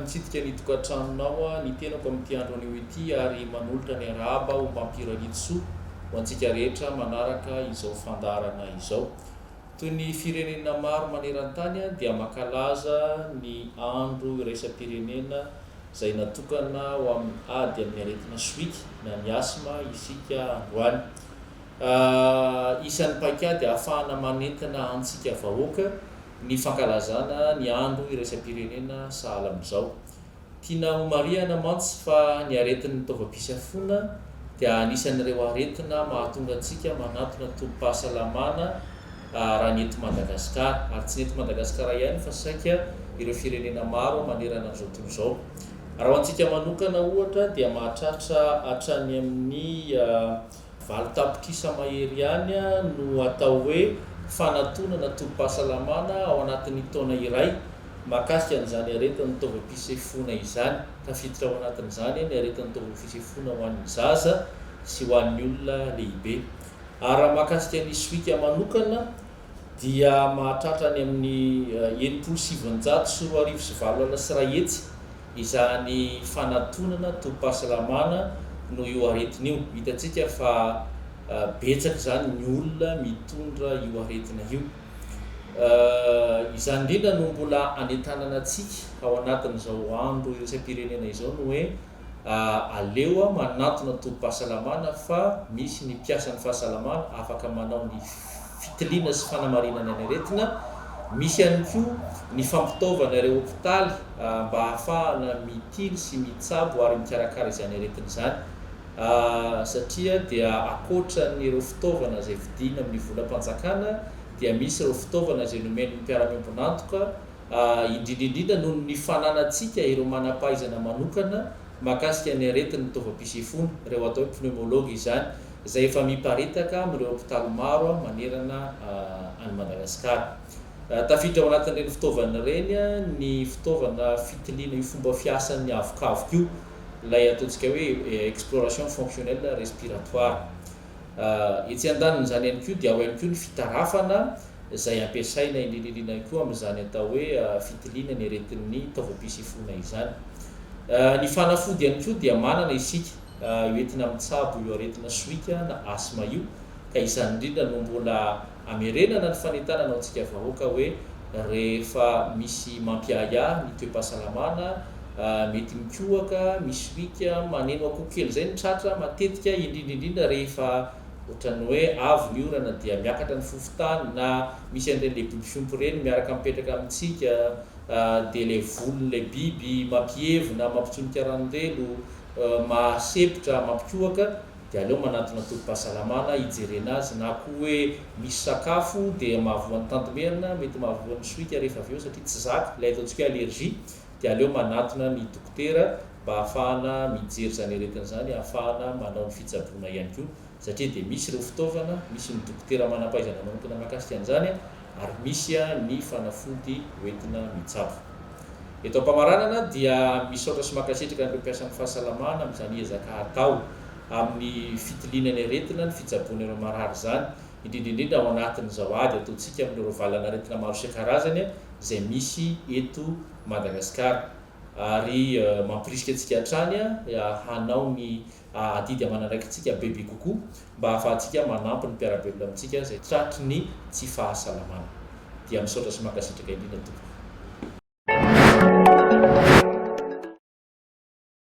mitsidika ny tokantranonao ny tenako amin'ity andro anio ity ary manolotra ny arahaba ho mampiralitsoa ho antsika rehetra manaraka izao fandarana izao. Toy ny firenena maro maneran-tany dia mankalaza ny andro iraisam-pirenena izay natokana ho amin'ny ady amin'ny aretina soika na ny asma isika androany. Isan'ny paikady ahafahana manentana antsika vahoaka ny fankalazana ny andro iraisam-pirenena sahala amin'izao. Tiana ho mariana mantsy fa ny aretin'ny taovam-pisafiana dia anisan'ireo aretina mahatonga antsika manatona tobim-pahasalamana raha ny eto Madagasikara, ary tsy ny eto Madagasikara ihany fa saika ireo firenena maro manerana an'izao tontolo izao. Raha ho antsika manokana ohatra dia mahatratra hatrany amin'ny valo tapitrisa mahery ihany no atao hoe fanatonana tobim-pahasalamana ao anatin'ny taona iray mahakasika an'izany aretin'ny taovam-pisefoana izany. Tafiditra ao anatin'izany ny aretin'ny taovam-pisefoana ho an'ny zaza sy ho an'ny olona lehibe. Ary raha mahakasika ny soika manokana dia mahatratra ny amin'ny 7,724 izany fanatonana tobim-pahasalamana no io aretina io. Hitantsika fa betsaka zany ny olona mitondra io aretina io. Izany indrindra no mbola anentanana antsika ao anatin'izao andro iraisam-pirenena izao no hoe aleo manatona tobim-pahasalamana fa misy ny mpiasan'ny fahasalamana afaka manao ny fitiliana sy fanamarinana ny aretina. Misy ihany koa ny fampitaovana ireo hopitaly mba ahafahana mitily sy mitsabo ary mikarakara izany aretina izany. Satria dia akoatran'ireo fitaovana izay vidiana amin'ny volam-panjakana dia misy ireo fitaovana izay nomen'ny mpiara-miombonantoka indrindrindrindra noho ny fananantsika ireo manam-pahaizana manokana mahakasika ny aretin'ny taovam-pisefoana, ireo atao hoe pneumologue izany, izay efa miparitaka amin'ireo hopitaly maro manerana any Madagasikara. Tafiditra ao anatin'ireny fitaovana ireny ny fitaovana fitiliana io fomba fiasan'ny avokavoka io, ilay ataontsika hoe exploration fonctionnelle respiratoire. Etsy andaniny ihany koa dia ao ihany koa ny fitarafana izay ampiasaina indrindrindrindra koa amin'izany atao hoe fitiliana ny aretin'ny taovam-pisefoana izany. Ny fanafody ihany koa dia manana isika hoentina mitsabo io aretina soika na asma io, ka izany indrindra no mbola amerenana ny fanentanana antsika vahoaka hoe rehefa misy mampiaya ny toe-pahasalamana, mety mikohaka, misy wika, maneno akoho kely izay ny tratra matetika indrindrindrindra rehefa ohatrany hoe avy ny orana dia miakatra ny fofotany na misy an'ireny le biby fiompy ireny miaraka mipetraka amintsika, dia ilay volon'ilay biby mampihevina, mampitsonika ranondelo, mahasepitra, mampikohaka, dia aleo manatona tobim-pahasalamana hijerena azy. Na koa hoe misy sakafo dia mahavoan'ny tantimena, mety mahavoan'ny soika rehefa avy eo satria tsy zaka, ilay ataontsika hoe allergie, dia aleo manatona ny dokotera mba ahafahana mijery izany aretina izany, ahafahana manao ny fitsaboana ihany koa, satria dia misy ireo fitaovana, misy ny dokotera manam-pahaizana manokana mahakasika an'izany ary misy ny fanafody hoentina mitsabo. Eto am-pamaranana dia misaotra sy mankasitraka ny mpiasan'ny fahasalamana amin'izany ezaka atao amin'ny fitiliana ny aretina, ny fitsaboana ireo marary izany, indrindrindrindra ao anatin'izao ady ataontsika amin'ireo valana aretina maro isan-karazany izay misy eto Madagasikara. Ary mampirisika antsika hatrany hanao ny adidy aman'andraikitsika bebe kokoa mba ahafahantsika manampy ny mpiara-belona amintsika izay tratry ny tsy fahasalamana. Dia misaotra sy mankasitraka indrindra tompoko.